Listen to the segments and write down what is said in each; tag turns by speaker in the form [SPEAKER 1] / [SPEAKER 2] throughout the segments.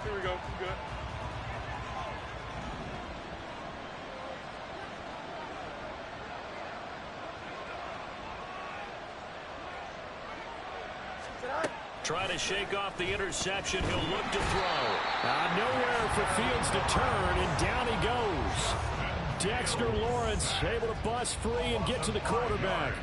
[SPEAKER 1] Here we go. Good.
[SPEAKER 2] Try to shake off the interception. He'll look to throw. Nowhere for Fields to turn, and down he goes. Dexter Lawrence able to bust free and get to the quarterback.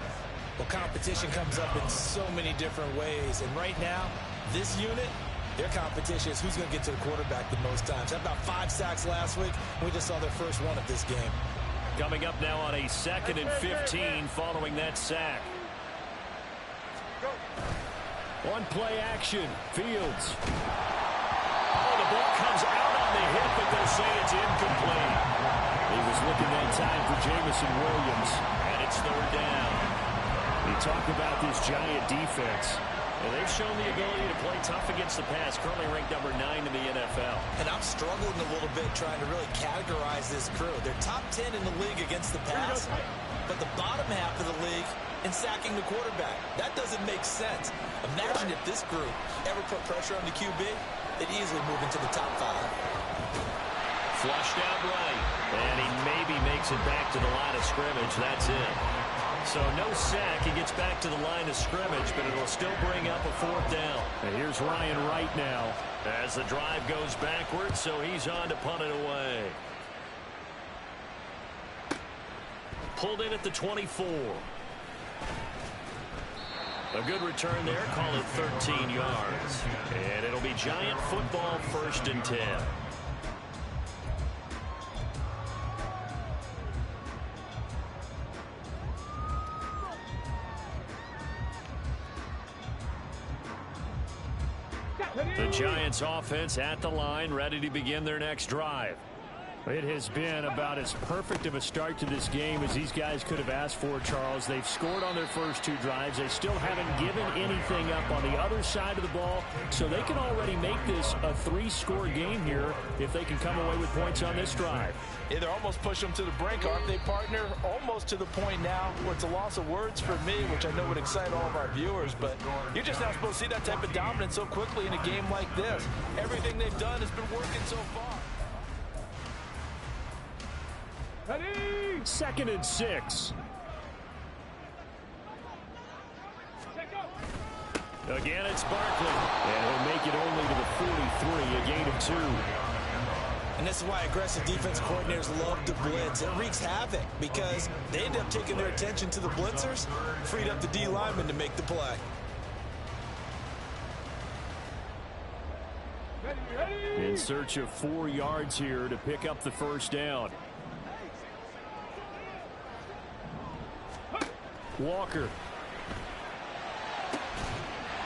[SPEAKER 3] Well, competition comes up in so many different ways. And right now, this unit, their competition is who's going to get to the quarterback the most times. Had about 5 sacks last week. We just saw their first one of this game.
[SPEAKER 2] Coming up now on a 2nd and 15 following that sack. On play action, Fields. Oh, the ball comes out on the hip, but they'll say it's incomplete. He was looking that time for Jameson Williams, and it's 3rd down. You talk about this Giant defense. And they've shown the ability to play tough against the pass, currently ranked number 9 in the NFL.
[SPEAKER 3] And I'm struggling a little bit trying to really categorize this crew. They're top 10 in the league against the pass, but the bottom half of the league in sacking the quarterback. That doesn't make sense. Imagine if this group ever put pressure on the QB, they'd easily move into the top 5.
[SPEAKER 2] Flushed out right, and he maybe makes it back to the line of scrimmage. That's it. So no sack. He gets back to the line of scrimmage, but it'll still bring up a 4th down. And here's Ryan Wright now as the drive goes backwards, so he's on to punt it away. Pulled in at the 24. A good return there. Call it 13 yards. And it'll be Giant football, 1st and 10. The Giants offense at the line, ready to begin their next drive. It has been about as perfect of a start to this game as these guys could have asked for, Charles. They've scored on their first 2 drives. They still haven't given anything up on the other side of the ball, so they can already make this a 3-score game here if they can come away with points on this drive.
[SPEAKER 4] Yeah, they're almost pushing them to the brink, aren't they, partner? Almost to the point now where it's a loss of words for me, which I know would excite all of our viewers, but you're just not supposed to see that type of dominance so quickly in a game like this. Everything they've done has been working so far.
[SPEAKER 2] 2nd and 6. Again, it's Barkley. And he'll make it only to the 43, a gain of 2.
[SPEAKER 3] And this is why aggressive defense coordinators love to blitz. It wreaks havoc because they end up taking their attention to the blitzers, freed up the D lineman to make the play.
[SPEAKER 2] In search of 4 yards here to pick up the 1st down. Walker.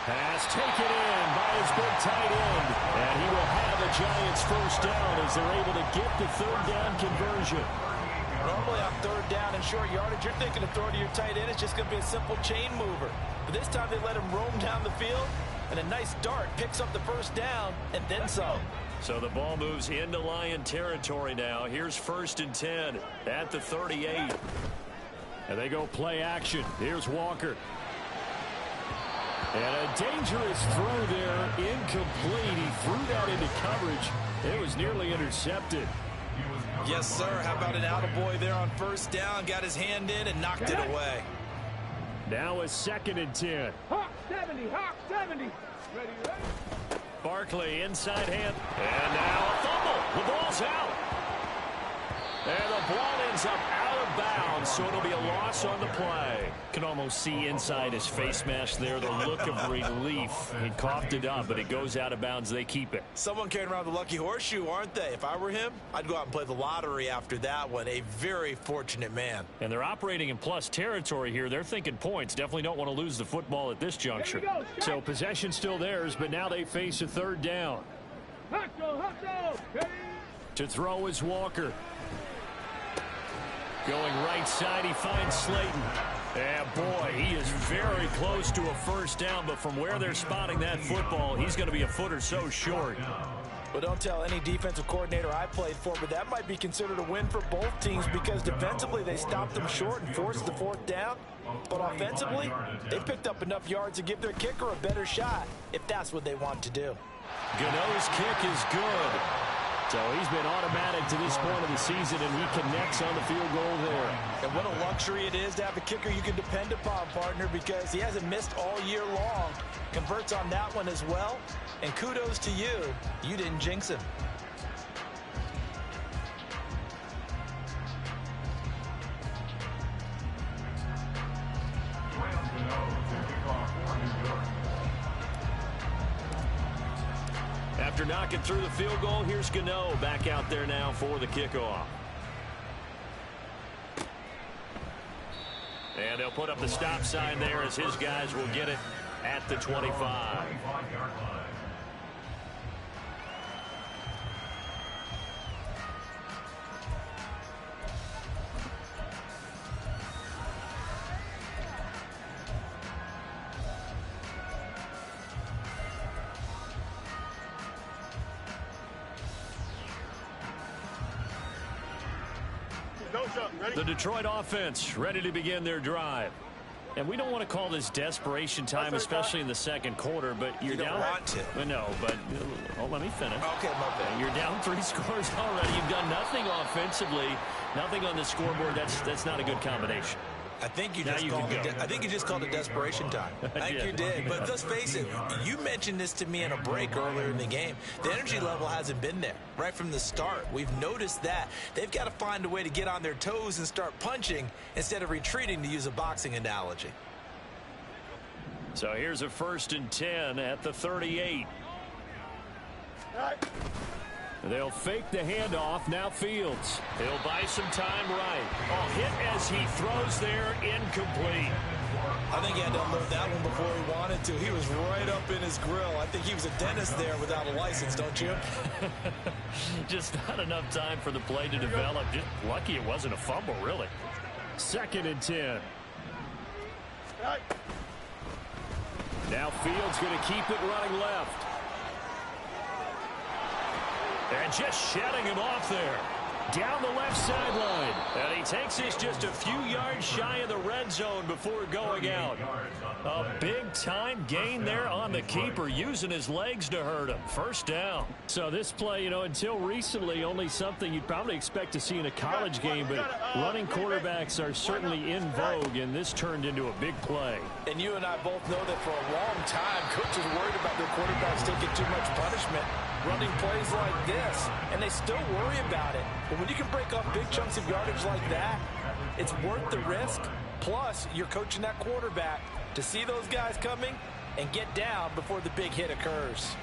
[SPEAKER 2] Pass taken in by his big tight end. And he will have the Giants 1st down as they're able to get the 3rd down conversion.
[SPEAKER 4] Normally on 3rd down and short yardage, you're thinking of throwing to your tight end. It's just going to be a simple chain mover. But this time they let him roam down the field, and a nice dart picks up the 1st down and then some.
[SPEAKER 2] So the ball moves into Lion territory now. Here's 1st and 10 at the 38. And they go play action. Here's Walker. And a dangerous throw there. Incomplete. He threw that into coverage. It was nearly intercepted.
[SPEAKER 3] Yes, sir. How about an attaboy there on 1st down? Got his hand in and knocked it away.
[SPEAKER 2] Now a 2nd and 10.
[SPEAKER 1] Hawk 70. Hawk 70. Ready.
[SPEAKER 2] Barkley inside hand. And now a fumble. The ball's out. And the ball ends up out of bounds, so it'll be a loss on the play. Can almost see inside his face mask there, the look of relief. He coughed it up, but it goes out of bounds. They keep it.
[SPEAKER 3] Someone carrying around the lucky horseshoe, aren't they? If I were him, I'd go out and play the lottery after that one. A very fortunate man.
[SPEAKER 2] And they're operating in plus territory here. They're thinking points. Definitely don't want to lose the football at this juncture. So possession still theirs, but now they face a 3rd down. To throw is Walker. Going right side, he finds Slayton. And boy, he is very close to a 1st down, but from where they're spotting that football, he's going to be a foot or so short.
[SPEAKER 4] Well, don't tell any defensive coordinator I played for, but that might be considered a win for both teams because defensively they stopped them short and forced the 4th down. But offensively, they picked up enough yards to give their kicker a better shot if that's what they want to do.
[SPEAKER 2] Gano's kick is good. So he's been automatic to this point of the season, and he connects on the field goal there.
[SPEAKER 4] And what a luxury it is to have a kicker you can depend upon, partner, because he hasn't missed all year long. Converts on that one as well. And kudos to you. You didn't jinx him.
[SPEAKER 2] After knocking through the field goal, here's Gano back out there now for the kickoff. And they'll put up the stop sign there as his guys will get it at the 25. The Detroit offense ready to begin their drive. And we don't want to call this desperation time, especially in the second quarter, but you're down.
[SPEAKER 3] You don't want to.
[SPEAKER 2] Well, no, but let me finish.
[SPEAKER 3] Okay, my bad.
[SPEAKER 2] You're down 3 scores already. You've done nothing offensively, nothing on the scoreboard. That's not a good combination.
[SPEAKER 3] I think you just called it desperation time. I think you did. But let's face it, you mentioned this to me in a break earlier in the game. The energy level hasn't been there right from the start. We've noticed that. They've got to find a way to get on their toes and start punching instead of retreating, to use a boxing analogy.
[SPEAKER 2] So here's a 1st and 10 at the 38. They'll fake the handoff. Now Fields. He'll buy some time right. Oh, hit as he throws there. Incomplete.
[SPEAKER 3] I think he had to unload that one before he wanted to. He was right up in his grill. I think he was a dentist there without a license, don't you?
[SPEAKER 2] Just not enough time for the play to develop. Just lucky it wasn't a fumble, really. 2nd and 10. Now Fields going to keep it running left. And just shedding him off there. Down the left sideline. And he takes this just a few yards shy of the red zone before going out. A big-time gain there on the keeper, using his legs to hurt him. 1st down. So this play, until recently, only something you'd probably expect to see in a college game, but running quarterbacks are certainly in vogue, and this turned into a big play.
[SPEAKER 4] And you and I both know that for a long time, coaches worried about their quarterbacks taking too much punishment running plays like this, and they still worry about it. But when you can break up big chunks of yardage like that, it's worth the risk. Plus, you're coaching that quarterback to see those guys coming and get down before the big hit occurs.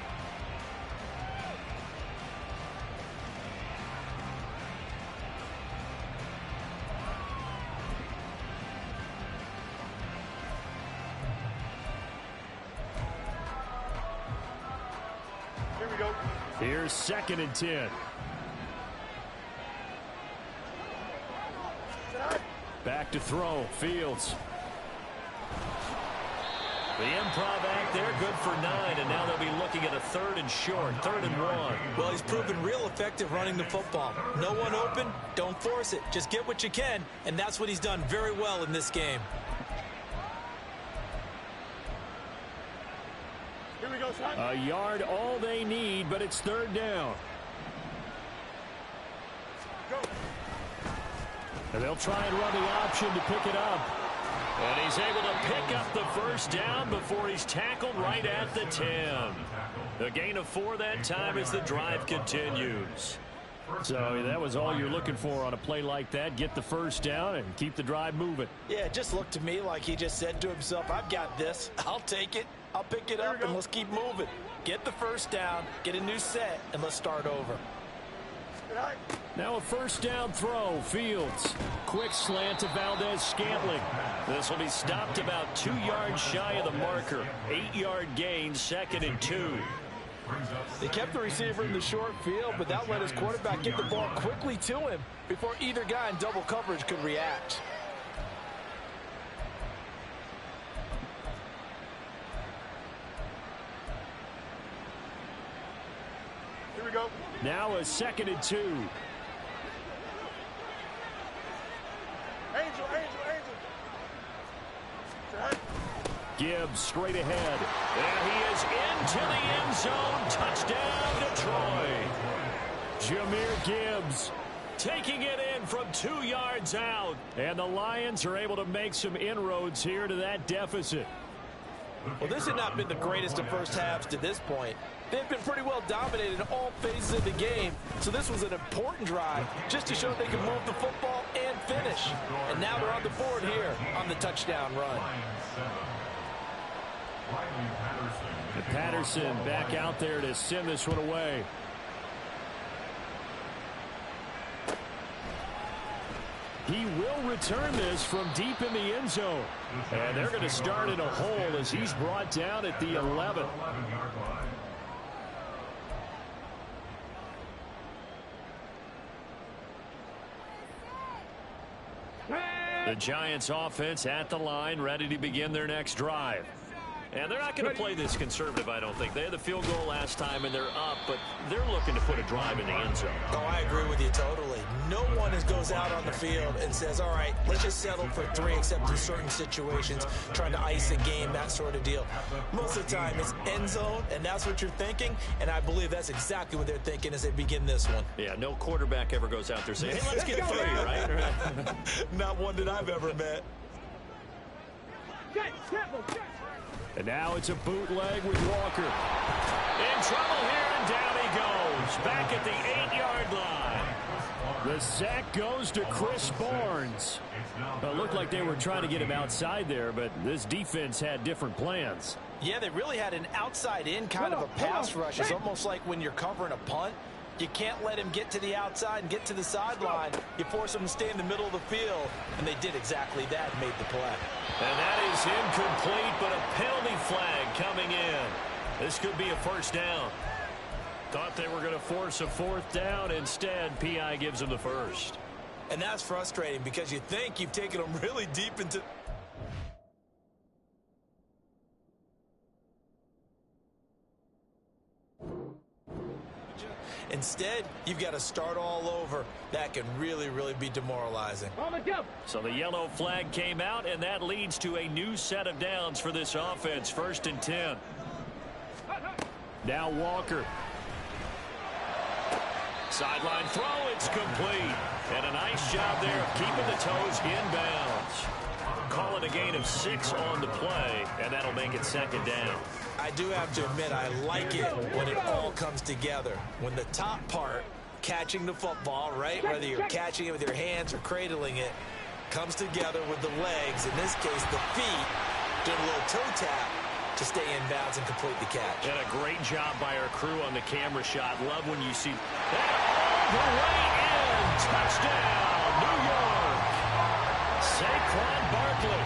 [SPEAKER 1] Here we go.
[SPEAKER 2] Here's 2nd and 10. Back to throw. Fields. The improv act there, good for 9, and now they'll be looking at a 3rd and short, 3rd and 1.
[SPEAKER 3] Well, he's proven real effective running the football. No one open, don't force it. Just get what you can, and that's what he's done very well in this game.
[SPEAKER 1] Here we go, son.
[SPEAKER 2] A yard all they need, but it's 3rd down.
[SPEAKER 1] Go.
[SPEAKER 2] And they'll try and run the option to pick it up. And he's able to pick up the 1st down before he's tackled right at the 10. A gain of 4 that time as the drive continues. So that was all you're looking for on a play like that. Get the 1st down and keep the drive moving.
[SPEAKER 4] Yeah, it just looked to me like he just said to himself, I've got this. I'll take it. I'll pick it up, and let's keep moving. Get the 1st down, get a new set, and let's start over.
[SPEAKER 2] Now a 1st down throw. Fields. Quick slant to Valdez-Scantling. This will be stopped about 2 yards shy of the marker. 8-yard gain, 2nd and 2.
[SPEAKER 4] They kept the receiver in the short field, but that let his quarterback get the ball quickly to him before either guy in double coverage could react.
[SPEAKER 1] Here we go.
[SPEAKER 2] Now a 2nd and 2.
[SPEAKER 1] Angel.
[SPEAKER 2] Gibbs straight ahead. And he is into the end zone. Touchdown, Detroit. Jahmyr Gibbs taking it in from 2 yards out. And the Lions are able to make some inroads here to that deficit.
[SPEAKER 4] Well, this has not been the greatest of first halves to this point. They've been pretty well dominated in all phases of the game, so this was an important drive just to show they can move the football and finish. And now they're on the board here on the touchdown run.
[SPEAKER 2] And Patterson back out there to send this one away. He will return this from deep in the end zone. And they're going to start in a hole as he's brought down at the 11. The Giants offense at the line, ready to begin their next drive. And they're not going to play this conservative, I don't think. They had the field goal last time, and they're up, but they're looking to put a drive in the end zone.
[SPEAKER 3] Oh, I agree with you totally. No one goes out on the field and says, all right, let's just settle for 3, except in certain situations, trying to ice a game, that sort of deal. Most of the time, it's end zone, and that's what you're thinking, and I believe that's exactly what they're thinking as they begin this one.
[SPEAKER 2] Yeah, no quarterback ever goes out there saying, hey, let's get 3, right?
[SPEAKER 3] Not one that I've ever met.
[SPEAKER 2] And now it's a bootleg with Walker. In trouble here, and down he goes. Back at the 8-yard line. The sack goes to Chris Barnes. It looked like they were trying to get him outside there, but this defense had different plans.
[SPEAKER 4] Yeah, they really had an outside-in kind of a pass rush. It's almost like when you're covering a punt. You can't let him get to the outside and get to the sideline. You force him to stay in the middle of the field, and they did exactly that and made the play.
[SPEAKER 2] And that is incomplete, but a penalty flag coming in. This could be a first down. Thought they were going to force a 4th down. Instead, P.I. gives them the first.
[SPEAKER 3] And that's frustrating because you think you've taken them really deep into... Instead, you've got to start all over. That can really, really be demoralizing.
[SPEAKER 2] So the yellow flag came out, and that leads to a new set of downs for this offense. 1st and 10. Now Walker. Sideline throw, it's complete. And a nice job there of keeping the toes inbounds. Call it a gain of 6 on the play, and that'll make it 2nd down.
[SPEAKER 3] I do have to admit, I like it when it all comes together. When the top part, catching the football, right, whether you're catching it with your hands or cradling it, comes together with the legs, in this case the feet, doing a little toe tap to stay in bounds and complete the catch.
[SPEAKER 2] And a great job by our crew on the camera shot. Love when you see that all the way in. Touchdown, New York. Saquon Barkley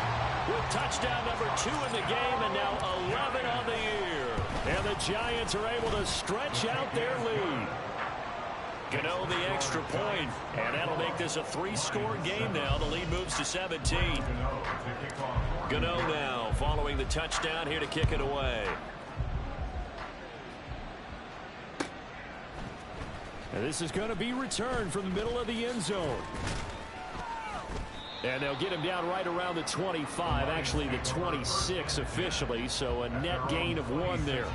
[SPEAKER 2] with touchdown number 2 in the game, and now 11 on the year. And the Giants are able to stretch out their lead. Gano the extra point, and that'll make this a 3-score game now. The lead moves to 17. Gano now following the touchdown here to kick it away. And this is going to be returned from the middle of the end zone. And they'll get him down right around the 25, actually the 26 officially, so a net gain of 1 there.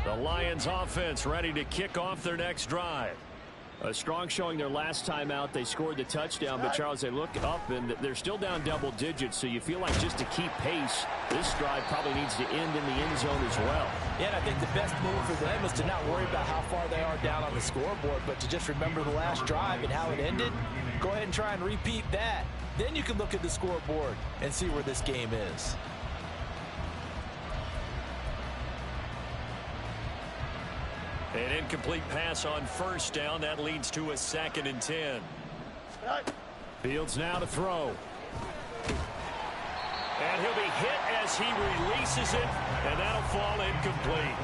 [SPEAKER 2] The Lions offense ready to kick off their next drive. A strong showing their last time out. They scored the touchdown, but Charles, they look up and they're still down double digits, so you feel like just to keep pace, this drive probably needs to end in the end zone as well.
[SPEAKER 4] Yeah, and I think the best move for them is to not worry about how far they are down on the scoreboard, but to just remember the last drive and how it ended. Go ahead and try and repeat that. Then you can look at the scoreboard and see where this game is.
[SPEAKER 2] An incomplete pass on 1st down. That leads to a 2nd and 10. Fields now to throw. And he'll be hit as he releases it, and that'll fall incomplete.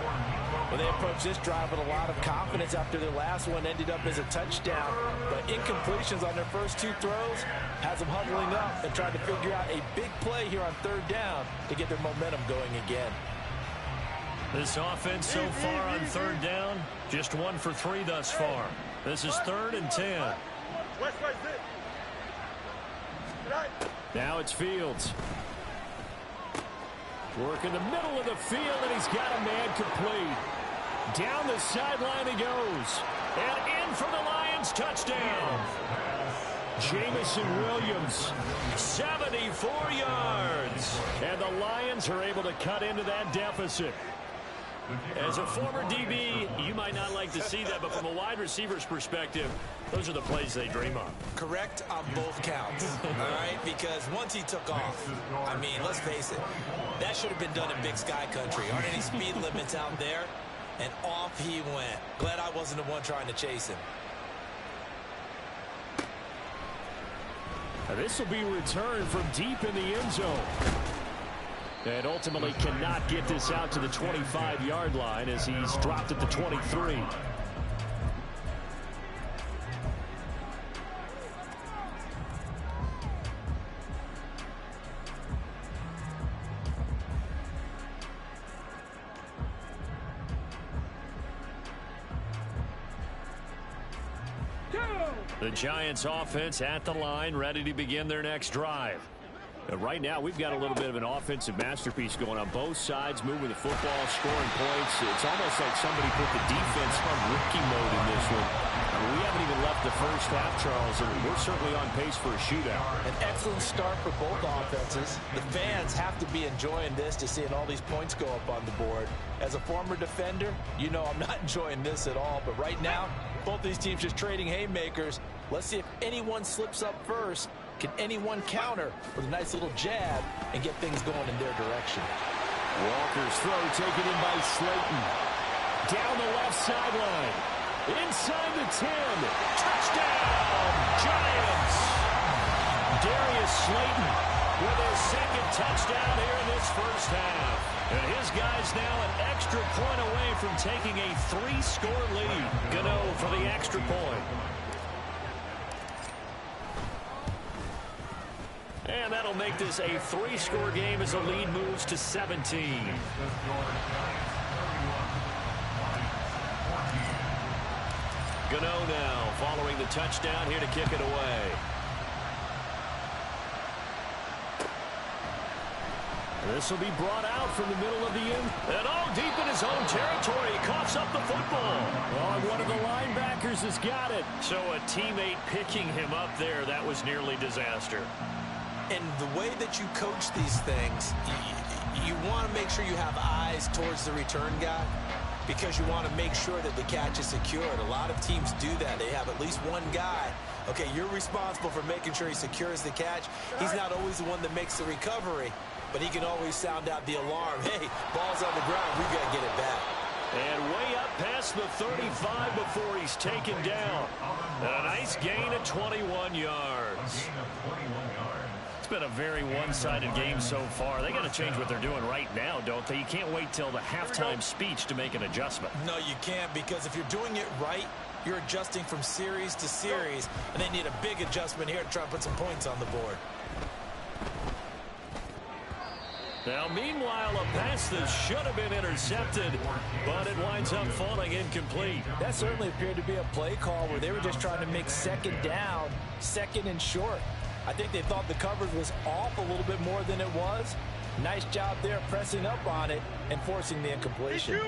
[SPEAKER 4] Well, they approached this drive with a lot of confidence after their last one ended up as a touchdown. But incompletions on their first 2 throws has them huddling up and trying to figure out a big play here on 3rd down to get their momentum going again.
[SPEAKER 2] This offense so far on 3rd down, just 1 for 3 thus far. This is 3rd and 10.
[SPEAKER 1] Right.
[SPEAKER 2] Now it's Fields. Work in the middle of the field, and he's got a man complete. Down the sideline he goes. And in for the Lions, touchdown. Jamison Williams, 74 yards. And the Lions are able to cut into that deficit. As a former DB, you might not like to see that, but from a wide receiver's perspective, those are the plays they dream of.
[SPEAKER 3] Correct on both counts, all right? Because once he took off, I mean, let's face it, that should have been done in Big Sky Country. Aren't any speed limits out there? And off he went. Glad I wasn't the one trying to chase him.
[SPEAKER 2] Now this will be returned from deep in the end zone. And ultimately cannot get this out to the 25-yard line as he's dropped at the 23. The Giants offense at the line, ready to begin their next drive. Right now, we've got a little bit of an offensive masterpiece going on both sides, moving the football, scoring points. It's almost like somebody put the defense on rookie mode in this one. I mean, we haven't even left the first half, Charles, and we're certainly on pace for a shootout.
[SPEAKER 4] An excellent start for both offenses. The fans have to be enjoying this to seeing all these points go up on the board. As a former defender, you know I'm not enjoying this at all. But right now, both these teams just trading haymakers. Let's see if anyone slips up first. Can anyone counter with a nice little jab and get things going in their direction?
[SPEAKER 2] Walker's throw taken in by Slayton. Down the left sideline. Inside the 10. Touchdown, Giants. Darius Slayton with his second touchdown here in this first half. And his guy's now an extra point away from taking a 3-score lead. Gano for the extra point. And that'll make this a 3-score game as the lead moves to 17. Gano now following the touchdown here to kick it away. This will be brought out from the middle of the end. And all deep in his own territory. He coughs up the football. Oh, one of the linebackers has got it. So a teammate picking him up there, that was nearly disaster.
[SPEAKER 3] And the way that you coach these things, you want to make sure you have eyes towards the return guy because you want to make sure that the catch is secured. A lot of teams do that. They have at least one guy. Okay, you're responsible for making sure he secures the catch. He's not always the one that makes the recovery, but he can always sound out the alarm. Hey, ball's on the ground. We've got to get it back.
[SPEAKER 2] And way up past the 35 before he's taken down. And a nice gain of 21 yards. It's been a very one-sided game so far. They got to change what they're doing right now, don't they? You can't wait till the halftime speech to make an adjustment.
[SPEAKER 3] No, you can't, because if you're doing it right, you're adjusting from series to series, and they need a big adjustment here to try and put some points on the board.
[SPEAKER 2] Now, meanwhile, a pass that should have been intercepted, but it winds up falling incomplete.
[SPEAKER 4] That certainly appeared to be a play call where they were just trying to make second down, second and short. I think they thought the coverage was off a little bit more than it was. Nice job there pressing up on it and forcing the incompletion.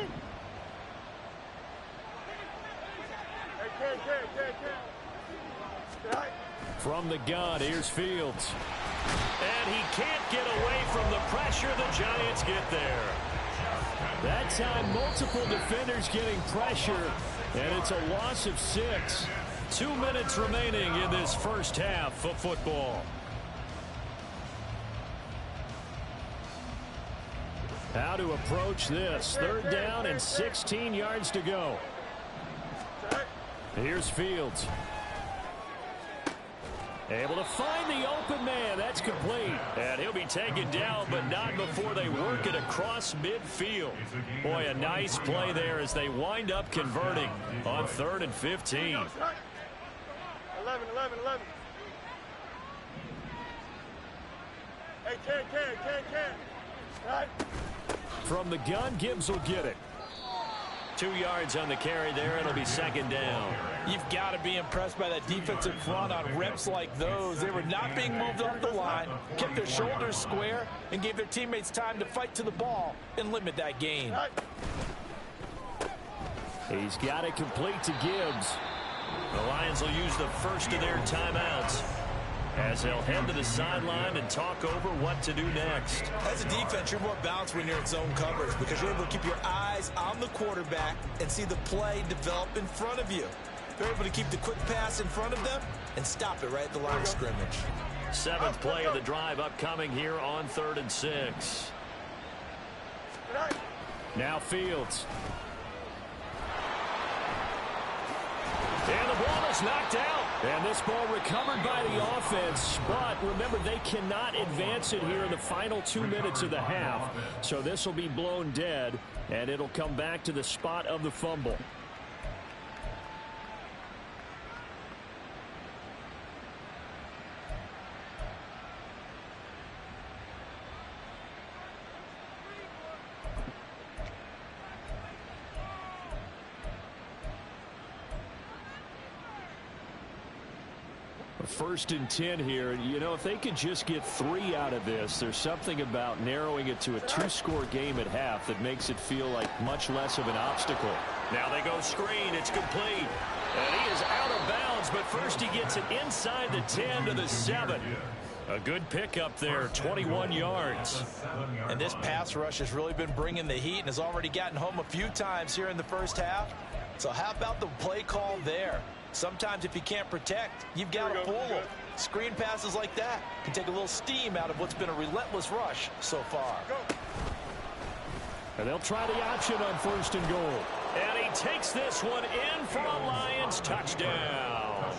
[SPEAKER 2] From the gun, here's Fields. And he can't get away from the pressure. The Giants get there. That time, multiple defenders getting pressure, and it's a loss of 6. 2 minutes remaining in this first half of football. How to approach this. 3rd down and 16 yards to go. Here's Fields. Able to find the open man. That's complete. And he'll be taken down, but not before they work it across midfield. Boy, a nice play there as they wind up converting on 3rd and 15.
[SPEAKER 1] 11. Hey, can. Right.
[SPEAKER 2] From the gun, Gibbs will get it. 2 yards on the carry there. It'll be second down.
[SPEAKER 4] You've got to be impressed by that defensive front on reps like those. They were not being moved off the line, kept their shoulders square, and gave their teammates time to fight to the ball and limit that gain.
[SPEAKER 2] He's got it complete to Gibbs. The Lions will use the first of their timeouts as they'll head to the sideline and talk over what to do next.
[SPEAKER 3] As a defense, you're more balanced when you're in zone coverage because you're able to keep your eyes on the quarterback and see the play develop in front of you. They're able to keep the quick pass in front of them and stop it right at the line of scrimmage.
[SPEAKER 2] 7th play of the drive upcoming here on 3rd and 6. Now Fields. And the ball is knocked out. And this ball recovered by the offense. But remember, they cannot advance it here in the final 2 minutes of the half. So this will be blown dead, and it'll come back to the spot of the fumble. First and 10 here. You know, if they could just get 3 out of this, there's something about narrowing it to a 2-score game at half that makes it feel like much less of an obstacle. Now they go screen. It's complete. And he is out of bounds, but first he gets it inside the 10 to the 7. A good pickup there, 21 yards.
[SPEAKER 4] And this pass rush has really been bringing the heat and has already gotten home a few times here in the first half. So how about the play call there? Sometimes if you can't protect, you've got to pull them. Screen passes like that can take a little steam out of what's been a relentless rush so far.
[SPEAKER 2] And they'll try the option on 1st and goal. And he takes this one in for a Lions touchdown.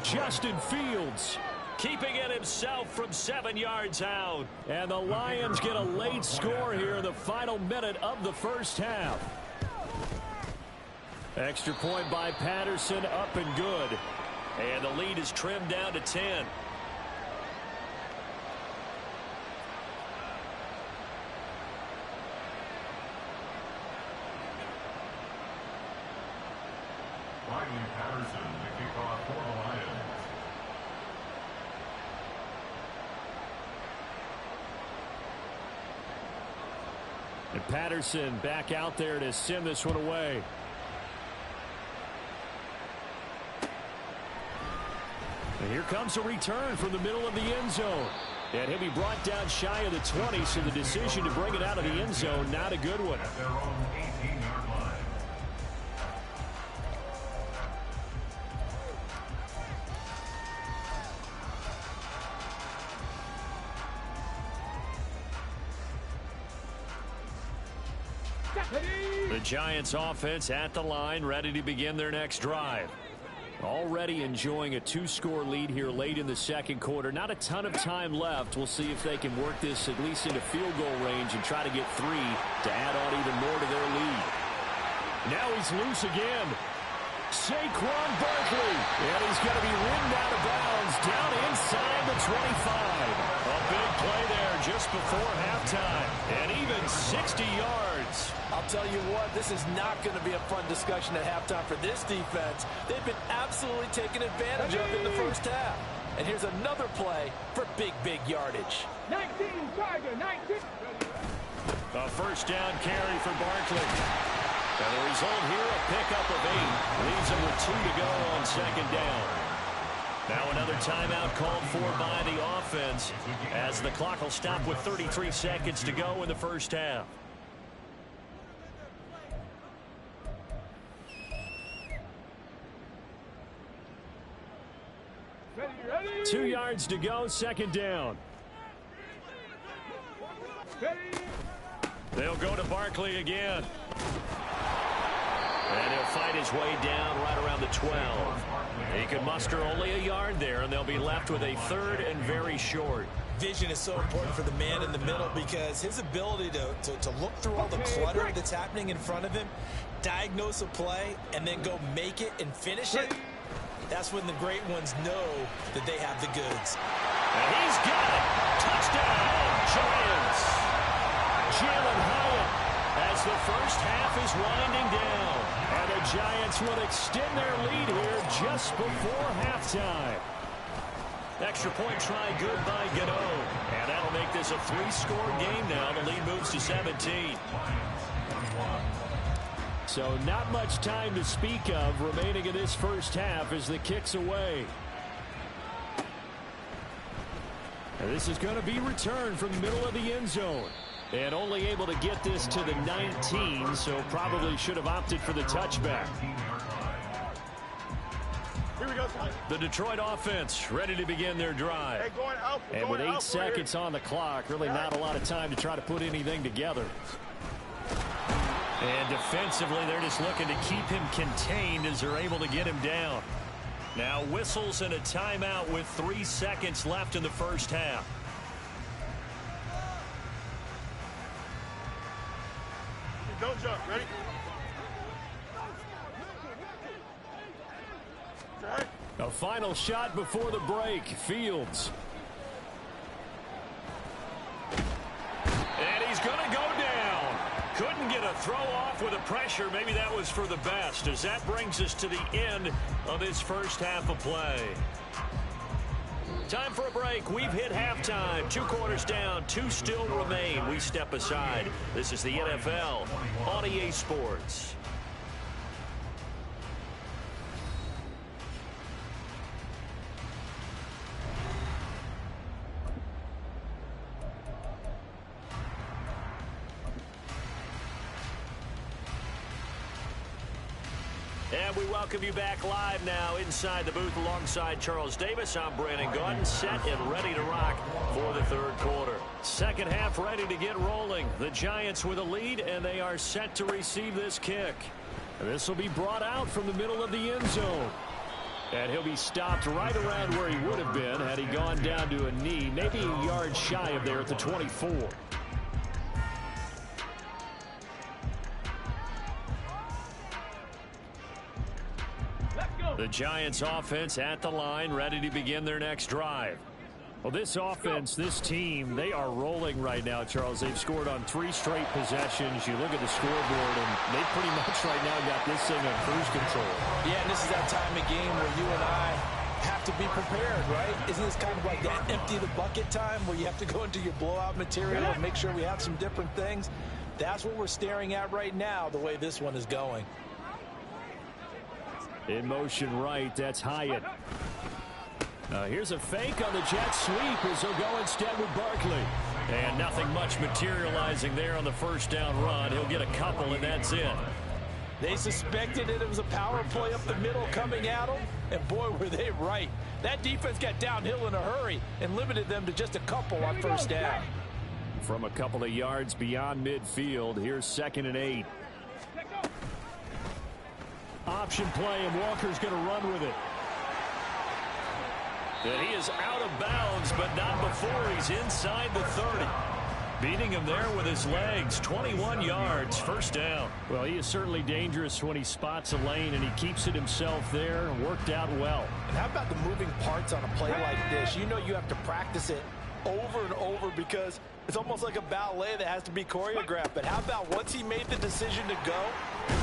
[SPEAKER 2] Justin Fields keeping it himself from 7 yards out. And the Lions get a late score here in the final minute of the first half. Extra point by Patterson, up and good. And the lead is trimmed down to 10.
[SPEAKER 5] Patterson, the kickoff for the Lions.
[SPEAKER 2] And Patterson back out there to send this one away. And here comes a return from the middle of the end zone. And he'll be brought down shy of the 20, so the decision to bring it out of the end zone, not a good one.
[SPEAKER 5] At their own 18-yard line.
[SPEAKER 2] The Giants offense at the line, ready to begin their next drive. Already enjoying a 2-score lead here late in the second quarter. Not a ton of time left. We'll see if they can work this at least into field goal range and try to get 3 to add on even more to their lead. Now he's loose again. Saquon Barkley. And he's going to be ridden out of bounds down inside the 25. A big play there just before halftime. And even 60 yards.
[SPEAKER 4] I'll tell you what, this is not going to be a fun discussion at halftime for this defense. They've been absolutely taken advantage of in the first half. And here's another play for big yardage.
[SPEAKER 1] 19, Tiger, 19.
[SPEAKER 2] A first down carry for Barkley. And the result here, a pickup of 8. Leaves him with 2 to go on second down. Now another timeout called for by the offense as the clock will stop with 33 seconds to go in the first half.
[SPEAKER 1] Ready.
[SPEAKER 2] 2 yards to go, second down.
[SPEAKER 1] Ready.
[SPEAKER 2] They'll go to Barkley again. And he'll fight his way down right around the 12. He can muster only a yard there, and they'll be left with a 3rd and very short.
[SPEAKER 3] Vision is so important for the man in the middle because his ability to look through all the clutter that's happening in front of him, diagnose a play, and then go make it and finish it, that's when the great ones know that they have the goods.
[SPEAKER 2] And he's got it. Touchdown, Giants. Jalen Hyatt has as the first half is winding down. And the Giants will extend their lead here just before halftime. Extra point try good by Gano. And that'll make this a 3-score game now. The lead moves to 17. So not much time to speak of remaining in this first half as the kick's away. And this is going to be returned from the middle of the end zone. And only able to get this to the 19, so probably should have opted for the touchback.
[SPEAKER 1] Here we go.
[SPEAKER 2] The Detroit offense ready to begin their drive.
[SPEAKER 1] Hey, going out.
[SPEAKER 2] And with 8 seconds on the clock, really not a lot of time to try to put anything together. And defensively, they're just looking to keep him contained as they're able to get him down. Now whistles and a timeout with 3 seconds left in the first half.
[SPEAKER 1] Don't jump. Ready?
[SPEAKER 2] A final shot before the break. Fields. And he's going to go down. Couldn't get a throw off with the pressure. Maybe that was for the best, as that brings us to the end of this first half of play. Time for a break. We've hit halftime. 2 quarters down. 2 still remain. We step aside. This is the NFL on EA Sports. And we welcome you back live now inside the booth alongside Charles Davis. I'm Brandon Gaudin, set and ready to rock for the third quarter. Second half ready to get rolling. The Giants with a lead, and they are set to receive this kick. This will be brought out from the middle of the end zone. And he'll be stopped right around where he would have been had he gone down to a knee, maybe a yard shy of there at the 24. The Giants offense at the line, ready to begin their next drive. Well, this offense, this team, they are rolling right now, Charles. They've scored on 3 straight possessions. You look at the scoreboard, and they pretty much right now got this thing on cruise control.
[SPEAKER 4] Yeah, and this is that time of game where you and I have to be prepared, right? Isn't this kind of like that empty the bucket time where you have to go into your blowout material and make sure we have some different things? That's what we're staring at right now, the way this one is going.
[SPEAKER 2] In motion right, that's Hyatt. Here's a fake on the jet sweep as he'll go instead with Barkley. And nothing much materializing there on the first down run. He'll get a couple, and that's it.
[SPEAKER 4] They suspected that it was a power play up the middle coming at them, and boy, were they right. That defense got downhill in a hurry and limited them to just a couple on first down.
[SPEAKER 2] From a couple of yards beyond midfield, here's 2nd and 8. Option play, and Walker's going to run with it. And he is out of bounds, but not before he's inside the 30. Beating him there with his legs. 21 yards, first down. Well, he is certainly dangerous when he spots a lane, and he keeps it himself there. Worked out well.
[SPEAKER 4] And how about the moving parts on a play like this? You know you have to practice it over and over because it's almost like a ballet that has to be choreographed. But how about once he made the decision to go,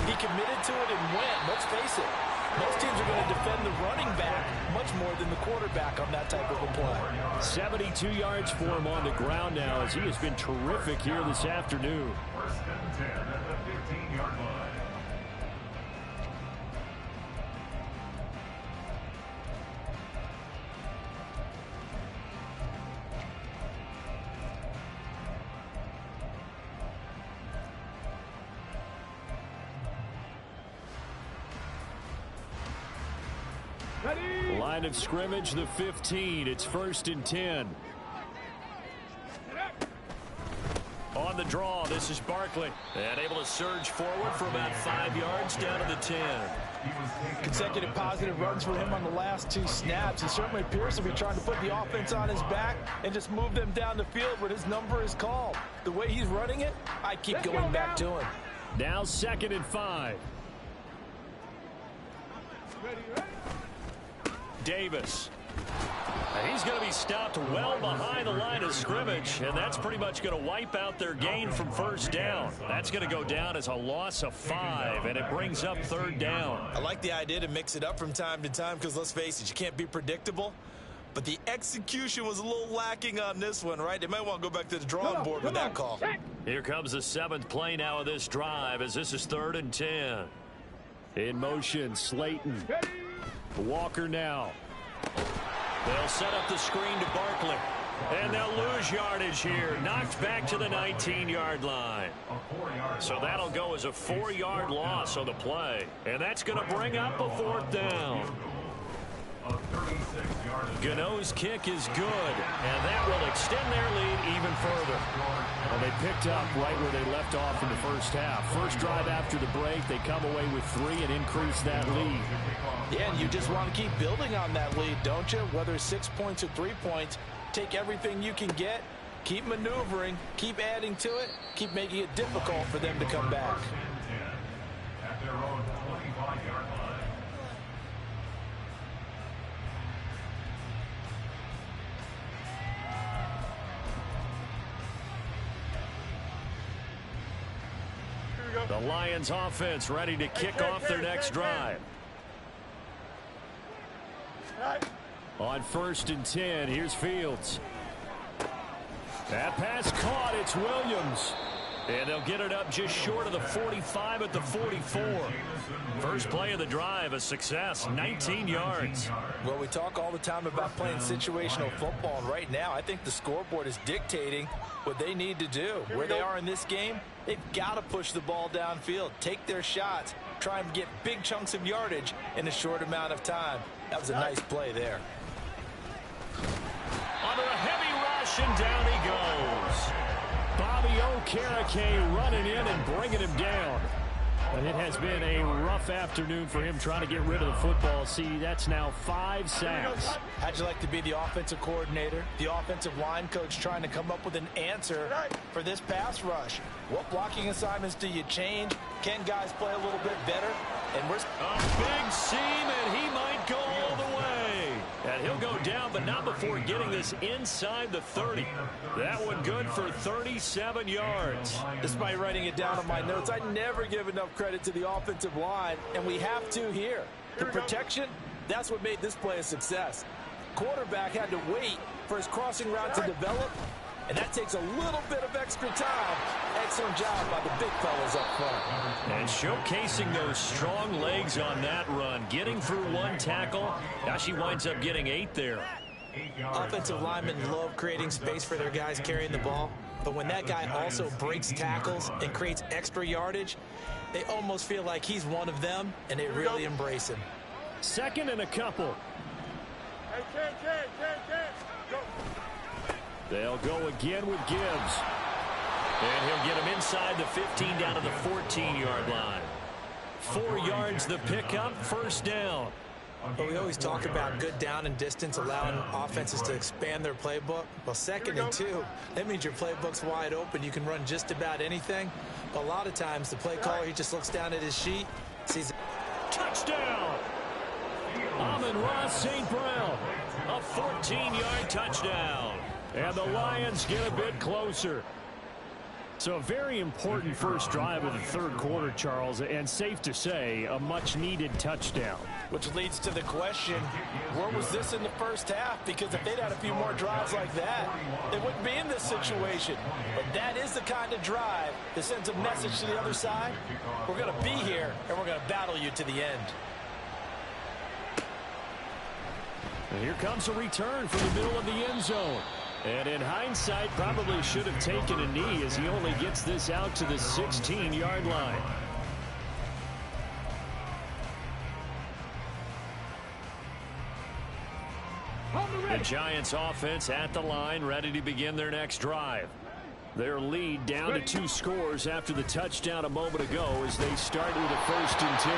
[SPEAKER 4] he committed to it and went. Let's face it, most teams are going to defend the running back much more than the quarterback on that type of a play.
[SPEAKER 2] 72 yards for him on the ground now as he has been terrific here this afternoon.
[SPEAKER 5] 1st and 10 at the 15-yard line.
[SPEAKER 2] Line of scrimmage, the 15. It's 1st and 10. On the draw, this is Barkley. And able to surge forward for about 5 yards down to the 10.
[SPEAKER 4] Consecutive positive runs for him on the last 2 snaps. He certainly appears to be trying to put the offense on his back and just move them down the field when his number is called. The way he's running it, I keep going back to him.
[SPEAKER 2] Now 2nd and 5.
[SPEAKER 1] Ready, ready.
[SPEAKER 2] Davis. And he's going to be stopped well behind the line of scrimmage, and that's pretty much going to wipe out their gain from first down. That's going to go down as a loss of 5, and it brings up third down.
[SPEAKER 3] I like the idea to mix it up from time to time because, let's face it, you can't be predictable. But the execution was a little lacking on this one, right? They might want to go back to the drawing board with that call.
[SPEAKER 2] Here comes the 7th play now of this drive as this is 3rd and 10. In motion, Slayton. Walker now. They'll set up the screen to Barkley. And they'll lose yardage here. Knocked back to the 19-yard line. So that'll go as a 4-yard loss on the play. And that's going to bring up a 4th down. Gano's kick is good, and that will extend their lead even further. Well, they picked up right where they left off in the first half. First drive after the break, they come away with 3 and increase that lead.
[SPEAKER 4] Yeah, and you just want to keep building on that lead, don't you? Whether 6 points or 3 points, take everything you can get, keep maneuvering, keep adding to it, keep making it difficult for them to come back.
[SPEAKER 5] At their own 25-yard line.
[SPEAKER 2] The Lions offense ready to kick off their next drive. On 1st and 10, here's Fields. That pass caught, it's Williams. And they'll get it up just short of the 45 at the 44. First play of the drive, a success, 19 yards.
[SPEAKER 4] Well, we talk all the time about playing situational football, and right now I think the scoreboard is dictating what they need to do. Where they are in this game, they've got to push the ball downfield, take their shots, try and get big chunks of yardage in a short amount of time. That was a nice play there.
[SPEAKER 2] Under a heavy rush, and down he goes. Bobby Okereke running in and bringing him down. And it has been a rough afternoon for him trying to get rid of the football. See, that's now 5 sacks.
[SPEAKER 4] How'd you like to be the offensive coordinator, the offensive line coach trying to come up with an answer for this pass rush? What blocking assignments do you change? Can guys play a little bit better? And we're
[SPEAKER 2] a big seam, and he might go all the way. And he'll go down, but not before getting this inside the 30. That one good for 37 yards.
[SPEAKER 4] Despite writing it down on my notes, I never give enough credit to the offensive line, and we have to here. The protection, that's what made this play a success. Quarterback had to wait for his crossing route to develop, and that takes a little bit of extra time. Excellent job by the big fellas up front.
[SPEAKER 2] And showcasing those strong legs on that run. Getting through 1 tackle. Now she winds up getting 8 there.
[SPEAKER 3] Offensive linemen love creating space for their guys carrying the ball. But when that guy also breaks tackles and creates extra yardage, they almost feel like he's one of them, and they really embrace him.
[SPEAKER 2] 2nd and a couple.
[SPEAKER 1] Hey, go.
[SPEAKER 2] They'll go again with Gibbs. And he'll get him inside the 15 down to the 14-yard line. 4 yards the pickup, first down.
[SPEAKER 3] But we always talk about good down and distance, allowing offenses to expand their playbook. Well, 2nd and 2, that means your playbook's wide open. You can run just about anything. But a lot of times, the play caller, he just looks down at his sheet, sees it.
[SPEAKER 2] Touchdown! Amon-Ra St. Brown, a 14-yard touchdown. And the Lions get a bit closer. So a very important first drive of the 3rd quarter, Charles, and safe to say, a much-needed touchdown.
[SPEAKER 4] Which leads to the question, where was this in the first half? Because if they'd had a few more drives like that, they wouldn't be in this situation. But that is the kind of drive that sends a message to the other side. We're going to be here, and we're going to battle you to the end.
[SPEAKER 2] And here comes a return from the middle of the end zone. And in hindsight, probably should have taken a knee as he only gets this out to the 16-yard line. The Giants offense at the line, ready to begin their next drive. Their lead down to 2 scores after the touchdown a moment ago as they start with a 1st and 10.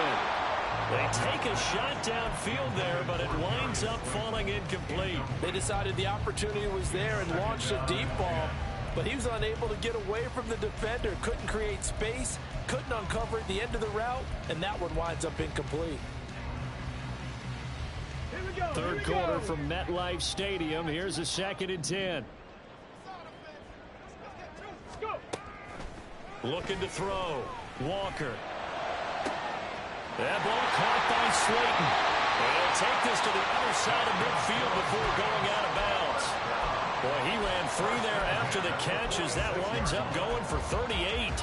[SPEAKER 2] They take a shot downfield there, but it winds up falling incomplete.
[SPEAKER 4] They decided the opportunity was there and launched a deep ball, but he was unable to get away from the defender, couldn't create space, couldn't uncover at the end of the route, and that one winds up incomplete.
[SPEAKER 2] Third quarter from MetLife Stadium. Here's a 2nd and 10. Looking to throw. Walker. That ball caught by Slayton. They'll take this to the other side of midfield before going out of bounds. Boy, he ran free there after the catch as that winds up going for 38.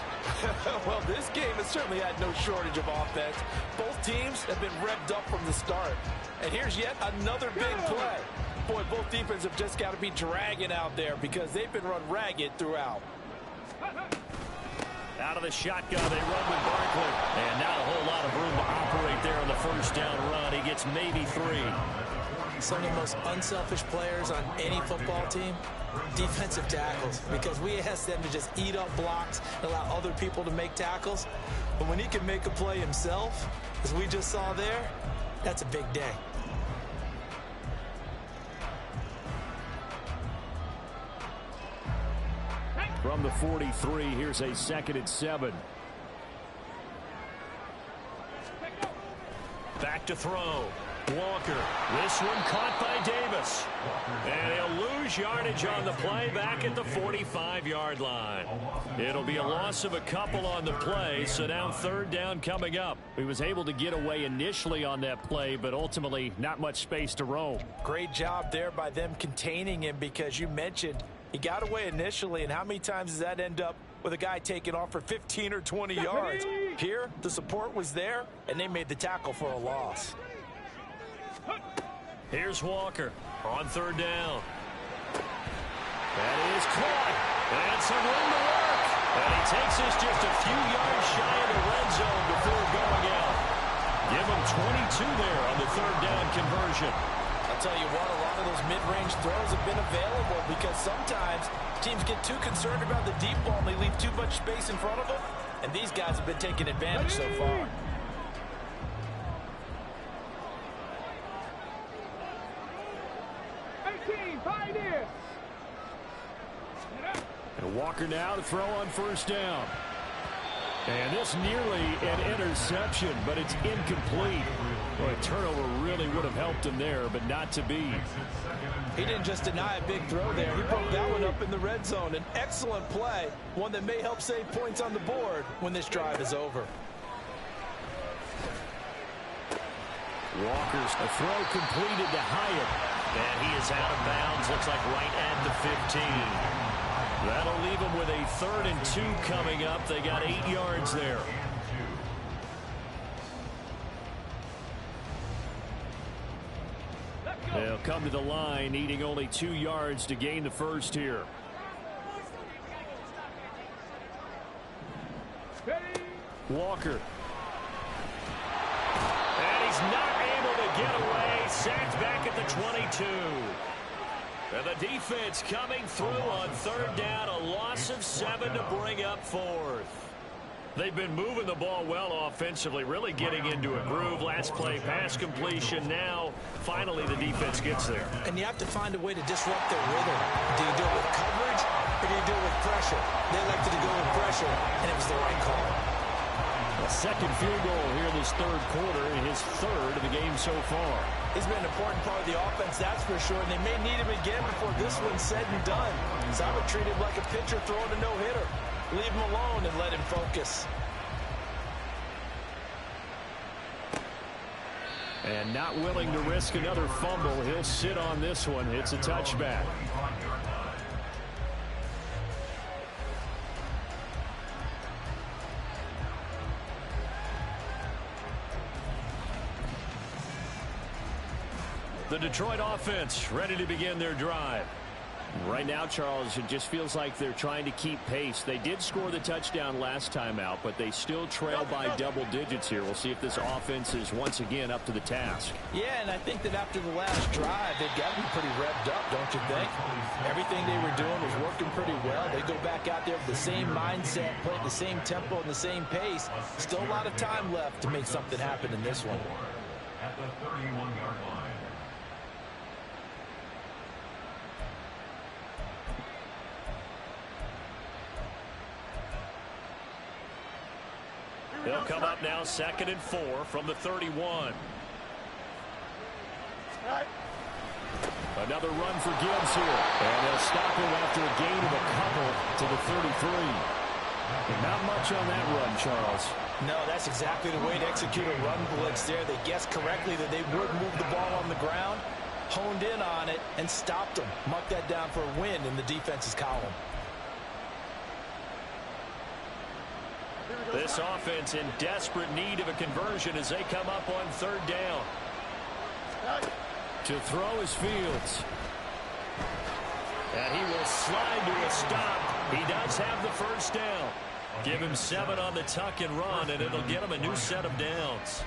[SPEAKER 4] Well, this game has certainly had no shortage of offense. Both teams have been revved up from the start. And here's yet another big play. Boy, both defenses have just got to be dragging out there because they've been run ragged throughout.
[SPEAKER 2] Out of the shotgun, they run with Barkley. And not a whole lot of room to operate there on the first down run. He gets maybe 3.
[SPEAKER 3] Some of the most unselfish players on any football team, defensive tackles, because we ask them to just eat up blocks and allow other people to make tackles. But when he can make a play himself, as we just saw there, that's a big day.
[SPEAKER 2] From the 43, here's a 2nd and 7. Back to throw. Walker. This one caught by Davis. And he'll lose yardage on the play back at the 45-yard line. It'll be a loss of a couple on the play, so now 3rd down coming up. He was able to get away initially on that play, but ultimately not much space to roam.
[SPEAKER 4] Great job there by them containing him because you mentioned he got away initially, and how many times does that end up with a guy taking off for 15 or 20 yards? Here, the support was there, and they made the tackle for a loss.
[SPEAKER 2] Here's Walker on 3rd down. That is caught. And some room to work. And he takes us just a few yards shy of the red zone before going out. Give him 22 there on the 3rd down conversion.
[SPEAKER 4] I'll tell you what, a lot of those mid-range throws have been available because sometimes teams get too concerned about the deep ball and they leave too much space in front of them. And these guys have been taking advantage so far.
[SPEAKER 2] And Walker now to throw on 1st down. And this nearly an interception, but it's incomplete. Boy, a turnover really would have helped him there, but not to be.
[SPEAKER 4] He didn't just deny a big throw there. He broke that one up in the red zone. An excellent play, one that may help save points on the board when this drive is over.
[SPEAKER 2] Walker's a throw completed to Hyatt. And he is out of bounds, looks like right at the 15. That'll leave them with a 3rd and 2 coming up. They got 8 yards there. They'll come to the line, needing only 2 yards to gain the first here. Walker. And he's not able to get away. Sacked back at the 22. And the defense coming through on 3rd down. A loss of 7 to bring up 4th. They've been moving the ball well offensively, really getting into a groove. Last play, pass completion. Now, finally, the defense gets there.
[SPEAKER 3] And you have to find a way to disrupt their rhythm. Do you do it with coverage or do you do it with pressure? They elected to go with pressure, and it was the right call.
[SPEAKER 2] A 2nd field goal here in this 3rd quarter, and his 3rd of the game so far.
[SPEAKER 4] He's been an important part of the offense, that's for sure, and they may need him again before this one's said and done. So I would treat him like a pitcher throwing a no-hitter. Leave him alone and let him focus.
[SPEAKER 2] And not willing to risk another fumble, he'll sit on this one. It's a touchback. The Detroit offense ready to begin their drive. Right now, Charles, it just feels like they're trying to keep pace. They did score the touchdown last time out, but they still trail by double digits here. We'll see if this offense is once again up to the task.
[SPEAKER 4] Yeah, and I think that after the last drive, they've got to be pretty revved up, don't you think? Everything they were doing was working pretty well. They go back out there with the same mindset, playing the same tempo and the same pace. Still a lot of time left to make something happen in this one.
[SPEAKER 5] At the 31-yard line.
[SPEAKER 2] They'll come up now 2nd and 4 from the 31.
[SPEAKER 1] Right.
[SPEAKER 2] Another run for Gibbs here. And they'll stop him after a gain of a couple to the 33. And not much on that run, Charles.
[SPEAKER 3] No, that's exactly the way to execute a run blitz there. They guessed correctly that they would move the ball on the ground, honed in on it, and stopped them. Mark that down for a win in the defense's column.
[SPEAKER 2] This offense in desperate need of a conversion as they come up on third down. To throw is Fields. And he will slide to a stop. He does have the first down. Give him 7 on the tuck and run, and it'll get him a new set of downs.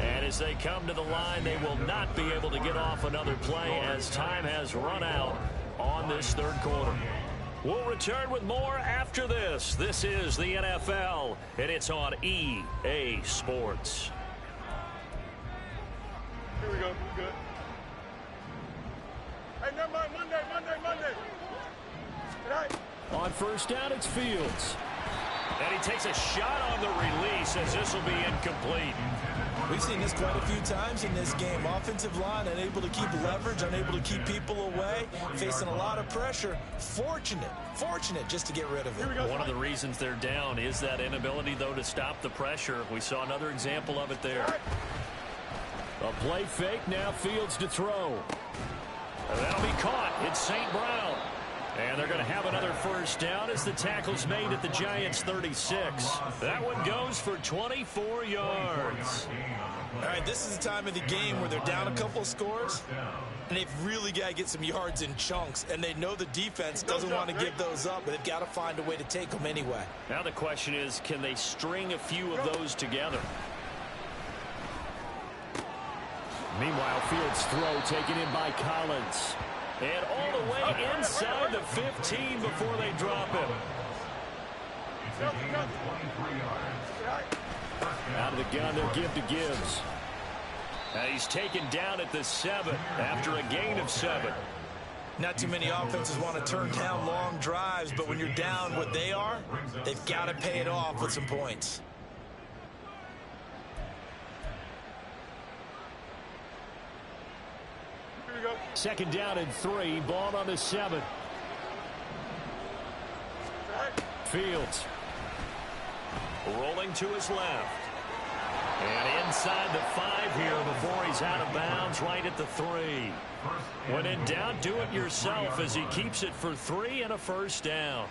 [SPEAKER 2] And as they come to the line, they will not be able to get off another play as time has run out on this third quarter. We'll return with more after this. This is the NFL, and it's on EA Sports.
[SPEAKER 1] Here we go. We're good. Hey, never mind. Monday. Right.
[SPEAKER 2] On first down, it's Fields. And he takes a shot on the release as this will be incomplete.
[SPEAKER 3] We've seen this quite a few times in this game. Offensive line unable to keep leverage, unable to keep people away, facing a lot of pressure. Fortunate just to get rid of it.
[SPEAKER 2] One of the reasons they're down is that inability, though, to stop the pressure. We saw another example of it there. A play fake, now Fields to throw. And that'll be caught. It's St. Brown. And they're going to have another first down as the tackle's made at the Giants' 36. That one goes for 24 yards.
[SPEAKER 3] All right, this is the time of the game where they're down a couple of scores, and they've really got to get some yards in chunks, and they know the defense doesn't want to give those up, but they've got to find a way to take them anyway.
[SPEAKER 2] Now the question is, can they string a few of those together? Meanwhile, Fields' throw taken in by Collins. And all the way inside the 15 before they drop him. Out of the gun, they'll give to Gibbs. Now he's taken down at the 7 after a gain of 7.
[SPEAKER 3] Not too many offenses want to turn down long drives, but when you're down what they are, they've got to pay it off with some points.
[SPEAKER 2] Second down and 3. Ball on the 7. Fields. Rolling to his left. And inside the 5 here before he's out of bounds right at the 3. When in doubt, do it yourself as he keeps it for 3 and a first down.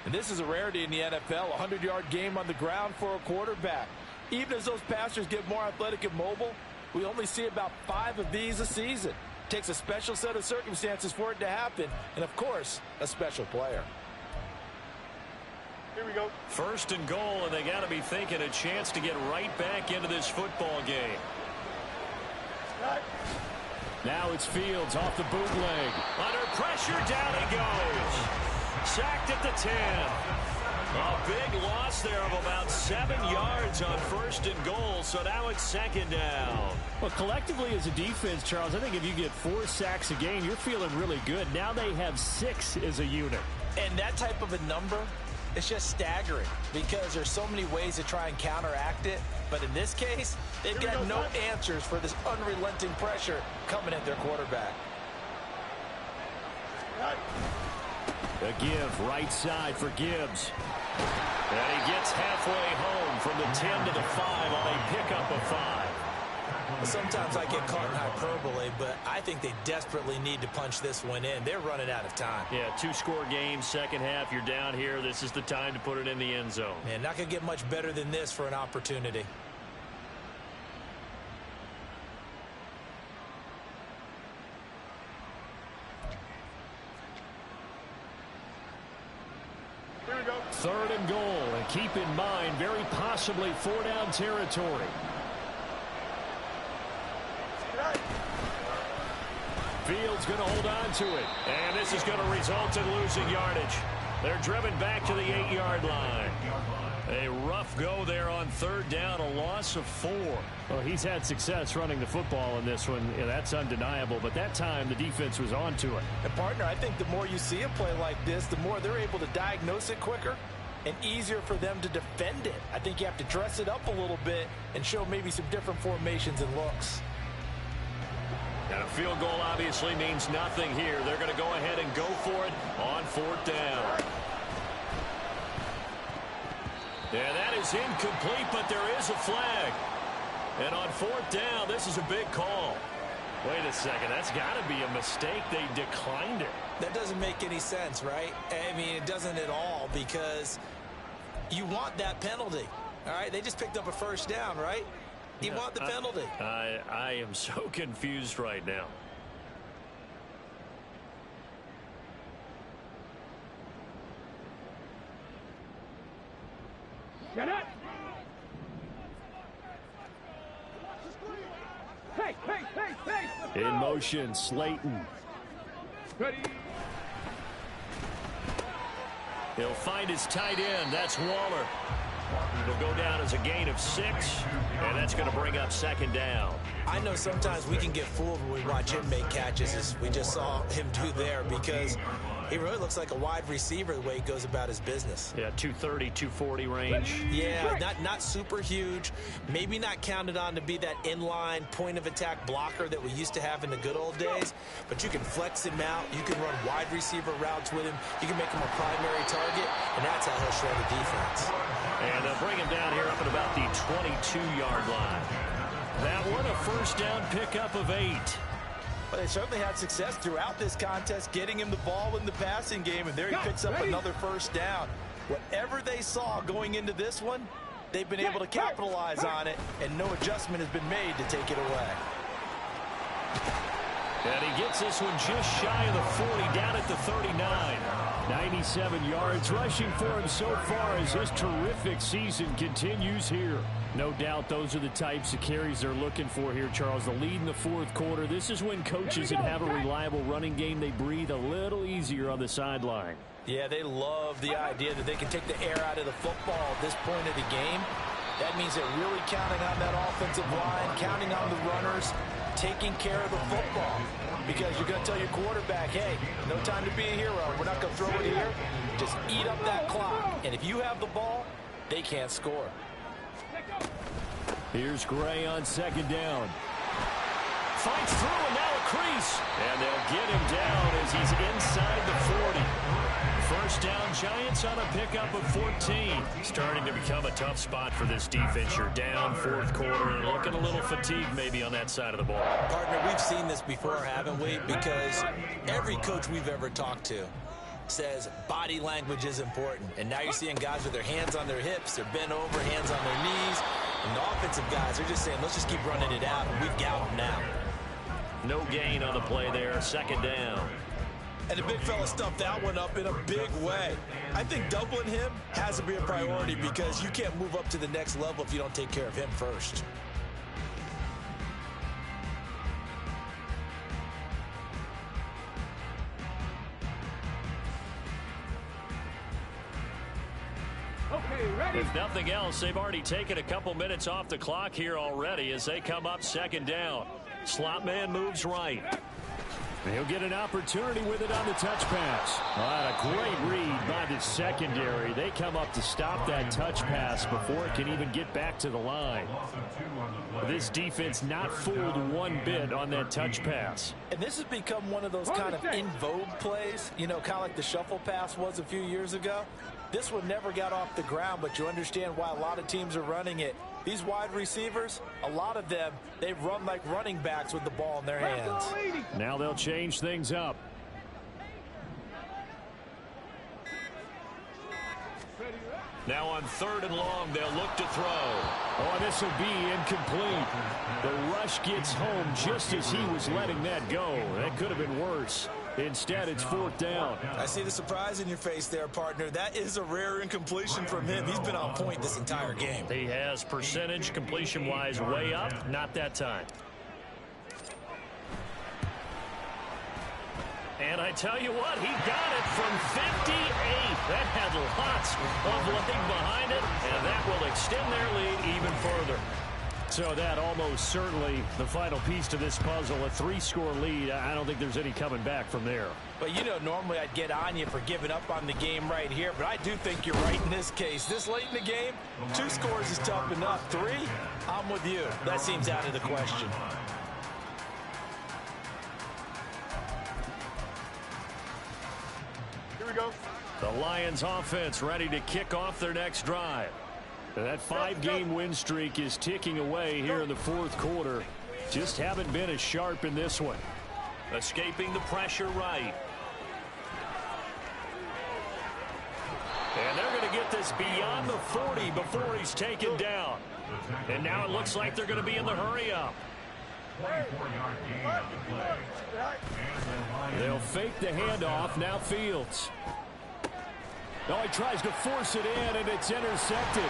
[SPEAKER 4] And this is a rarity in the NFL, a 100-yard game on the ground for a quarterback. Even as those passers get more athletic and mobile, we only see about 5 of these a season. Takes a special set of circumstances for it to happen, and of course, a special player.
[SPEAKER 1] Here we go.
[SPEAKER 2] First and goal, and they got to be thinking a chance to get right back into this football game.
[SPEAKER 1] Right.
[SPEAKER 2] Now it's Fields off the bootleg. Under pressure, down he goes. Sacked at the 10. A big loss there of about 7 yards on first and goal, so now it's second down. Well, collectively as a defense, Charles, I think if you get 4 sacks a game, you're feeling really good. Now they have 6 as a unit.
[SPEAKER 3] And that type of a number, it's just staggering because there's so many ways to try and counteract it. But in this case, they've got no answers for this unrelenting pressure coming at their quarterback.
[SPEAKER 2] A give right side for Gibbs. And he gets halfway home from the 10 to the 5 on a pickup of 5.
[SPEAKER 3] Sometimes I get caught in hyperbole, but I think they desperately need to punch this one in. They're running out of time.
[SPEAKER 2] Yeah, 2-score game, second half, you're down here. This is the time to put it in the end zone.
[SPEAKER 3] Man, not going to get much better than this for an opportunity.
[SPEAKER 1] Here we go.
[SPEAKER 2] Third and goal, and keep in mind, very possibly 4-down territory. Fields going to hold on to it, and this is going to result in losing yardage. They're driven back to the 8-yard line. A rough go there on third down, a loss of 4. Well, he's had success running the football in this one. Yeah, that's undeniable, but that time the defense was on to it.
[SPEAKER 3] And partner, I think the more you see a play like this, the more they're able to diagnose it quicker
[SPEAKER 4] and easier for them to defend it. I think you have to dress it up a little bit and show maybe some different formations and looks.
[SPEAKER 2] And a field goal obviously means nothing here. They're going to go ahead and go for it on 4th down. And that is incomplete, but there is a flag. And on 4th down, this is a big call. Wait a second, that's got to be a mistake. They declined it.
[SPEAKER 3] That doesn't make any sense, right? I mean, it doesn't at all, because you want that penalty. All right, they just picked up a 1st down, right? You want the penalty.
[SPEAKER 2] I am so confused right now.
[SPEAKER 1] Get it! Hey, hey, hey, hey!
[SPEAKER 2] In motion, Slayton.
[SPEAKER 1] Ready.
[SPEAKER 2] He'll find his tight end. That's Waller. It'll go down as a gain of 6, and that's going to bring up 2nd down.
[SPEAKER 3] I know sometimes we can get fooled when we watch him make catches, as we just saw him do there, because he really looks like a wide receiver the way he goes about his business.
[SPEAKER 2] Yeah, 230, 240 range.
[SPEAKER 3] Yeah, not super huge. Maybe not counted on to be that inline point-of-attack blocker that we used to have in the good old days, but you can flex him out. You can run wide receiver routes with him. You can make him a primary target, and that's how he'll shred the defense.
[SPEAKER 2] And they'll bring him down here up at about the 22-yard line. That one, a 1st down pickup of 8.
[SPEAKER 4] But they certainly had success throughout this contest, getting him the ball in the passing game, and there he picks up another 1st down. Whatever they saw going into this one, they've been able to capitalize on it, and no adjustment has been made to take it away.
[SPEAKER 2] And he gets this one just shy of the 40, down at the 39. 97 yards rushing for him so far as this terrific season continues here. No doubt those are the types of carries they're looking for here, Charles. The lead in the 4th quarter. This is when coaches that have a reliable running game, they breathe a little easier on the sideline.
[SPEAKER 4] Yeah, they love the idea that they can take the air out of the football at this point of the game. That means they're really counting on that offensive line, counting on the runners, taking care of the football. Because you're going to tell your quarterback, hey, no time to be a hero. We're not going to throw it here. Just eat up that clock. And if you have the ball, they can't score.
[SPEAKER 2] Here's Gray on 2nd down. Fights through, and now a crease. And they'll get him down as he's inside the 40. 1st down, Giants on a pickup of 14. Starting to become a tough spot for this defense. You're down 4th quarter and looking a little fatigued maybe on that side of the ball.
[SPEAKER 3] Partner, we've seen this before, haven't we? Because every coach we've ever talked to says body language is important. And now you're seeing guys with their hands on their hips, they're bent over, hands on their knees. And the offensive guys are just saying, let's just keep running it out, and we've got them now.
[SPEAKER 2] No gain on the play there, 2nd down.
[SPEAKER 3] And the big fella stuffed that one up in a big way. I think doubling him has to be a priority, because you can't move up to the next level if you don't take care of him first.
[SPEAKER 1] Okay, ready.
[SPEAKER 2] If nothing else, they've already taken a couple minutes off the clock here already as they come up 2nd down. Slot man moves right. He'll get an opportunity with it on the touch pass. A great read by the secondary. They come up to stop that touch pass before it can even get back to the line. This defense not fooled one bit on that touch pass.
[SPEAKER 4] And this has become one of those kind of in vogue plays, you know, kind of like the shuffle pass was a few years ago. This one never got off the ground, but you understand why a lot of teams are running it. These wide receivers, a lot of them, they run like running backs with the ball in their hands.
[SPEAKER 2] Now they'll change things up. Now on 3rd and long, they'll look to throw. Oh, this will be incomplete. The rush gets home just as he was letting that go. That could have been worse. Instead, it's 4th down.
[SPEAKER 3] I see the surprise in your face there, partner. That is a rare incompletion from him. He's been on point this entire game.
[SPEAKER 2] He has percentage completion-wise way up. Not that time. And I tell you what, he got it from 58. That had lots of leg behind it, and that will extend their lead even further. So that almost certainly the final piece to this puzzle, a 3-score lead. I don't think there's any coming back from there.
[SPEAKER 4] But, you know, normally I'd get on you for giving up on the game right here, but I do think you're right in this case. This late in the game, 2 scores is tough enough. 3, I'm with you. That seems out of the question.
[SPEAKER 1] Here we go.
[SPEAKER 2] The Lions offense ready to kick off their next drive. That 5-game win streak is ticking away here in the 4th quarter. Just haven't been as sharp in this one. Escaping the pressure right. And they're going to get this beyond the 40 before he's taken down. And now it looks like they're going to be in the hurry up.
[SPEAKER 5] 24-yard gain on the play.
[SPEAKER 2] They'll fake the handoff. Now Fields. No, he tries to force it in, and it's intercepted.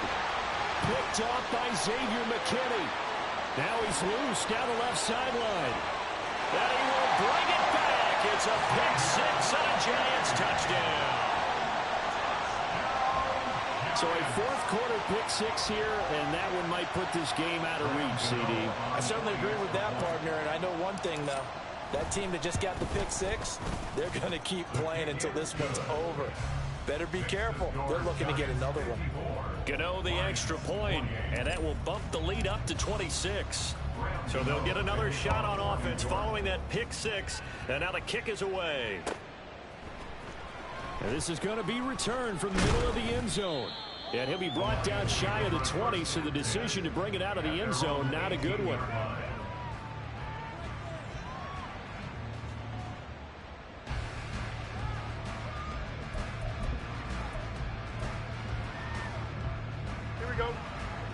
[SPEAKER 2] Picked off by Xavier McKinney. Now he's loose down the left sideline. And he will bring it back. It's a pick 6 and a Giants touchdown. So a 4th quarter pick 6 here, and that one might put this game out of reach, CD.
[SPEAKER 4] I certainly agree with that, partner, and I know one thing, though. That team that just got the pick 6, they're going to keep playing until this one's over. Better be careful. They're looking to get another one.
[SPEAKER 2] Gano the extra point, and that will bump the lead up to 26. So they'll get another shot on offense following that pick 6, and now the kick is away. And this is going to be returned from the middle of the end zone. And he'll be brought down shy of the 20, so the decision to bring it out of the end zone, not a good one.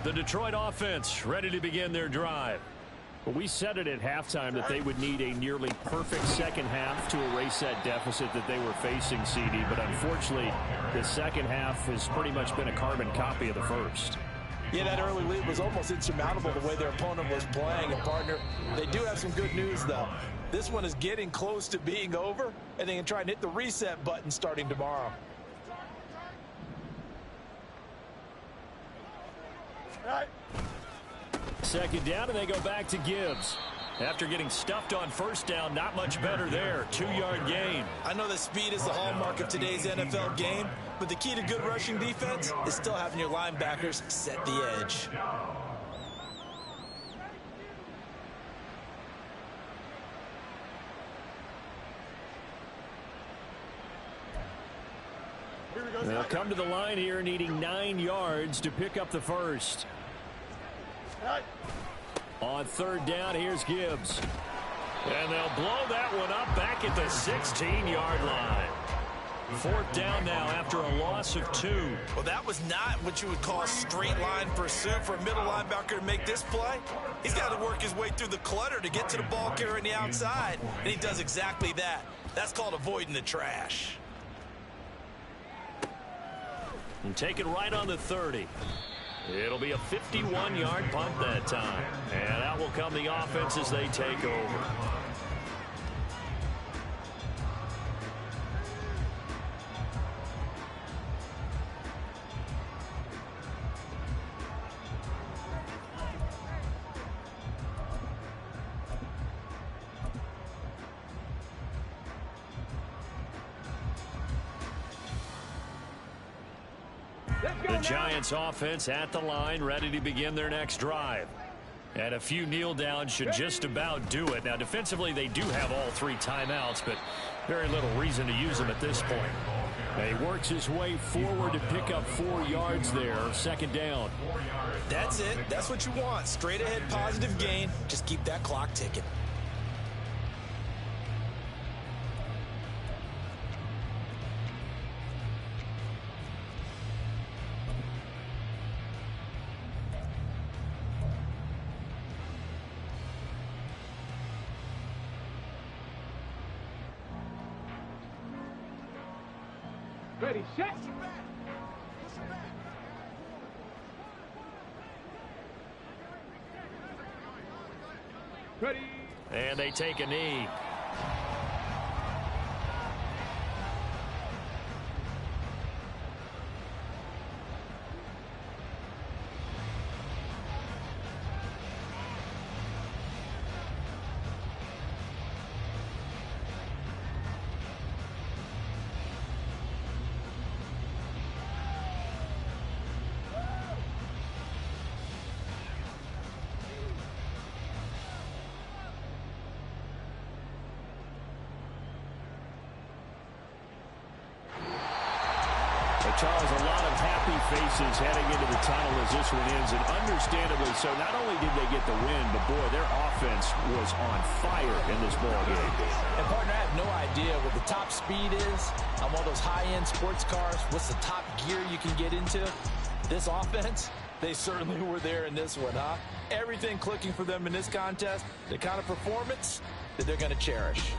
[SPEAKER 2] The Detroit offense ready to begin their drive. But we said it at halftime that they would need a nearly perfect second half to erase that deficit that they were facing, CD. But unfortunately, the second half has pretty much been a carbon copy of the first.
[SPEAKER 4] Yeah, that early lead was almost insurmountable the way their opponent was playing. And, partner, they do have some good news, though. This one is getting close to being over, and they can try and hit the reset button starting tomorrow.
[SPEAKER 2] Second down, and they go back to Gibbs. After getting stuffed on first down, not much better there. 2-yard gain.
[SPEAKER 3] I know that speed is the hallmark of today's NFL game, but the key to good rushing defense is still having your linebackers set the edge.
[SPEAKER 2] They'll come to the line here needing 9 yards to pick up the first. On 3rd down, here's Gibbs. And they'll blow that one up back at the 16-yard line. 4th down now after a loss of 2.
[SPEAKER 3] Well, that was not what you would call straight line pursuit for a middle linebacker to make this play. He's got to work his way through the clutter to get to the ball carrier on the outside, and he does exactly that. That's called avoiding the trash.
[SPEAKER 2] And take it right on the 30. It'll be a 51-yard punt that time. And out will come the offense as they take over. The Giants offense at the line, ready to begin their next drive. And a few kneel downs should just about do it. Now, defensively, they do have all 3 timeouts, but very little reason to use them at this point. He works his way forward to pick up 4 yards there. 2nd down.
[SPEAKER 3] That's it. That's what you want. Straight ahead positive gain. Just keep that clock ticking.
[SPEAKER 1] Ready, set. Ready.
[SPEAKER 2] And they take a knee. Well, Charles, a lot of happy faces heading into the tunnel as this one ends, and understandably so. Not only did they get the win, but, boy, their offense was on fire in this ball game.
[SPEAKER 4] And, partner, I have no idea what the top speed is on one of those high-end sports cars. What's the top gear you can get into? This offense, they certainly were there in this one, huh? Everything clicking for them in this contest, the kind of performance that they're going to cherish.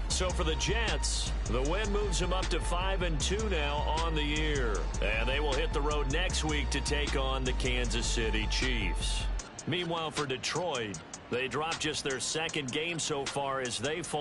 [SPEAKER 2] So for the Jets, the win moves them up to 5-2 now on the year. And they will hit the road next week to take on the Kansas City Chiefs. Meanwhile, for Detroit, they dropped just their second game so far as they fall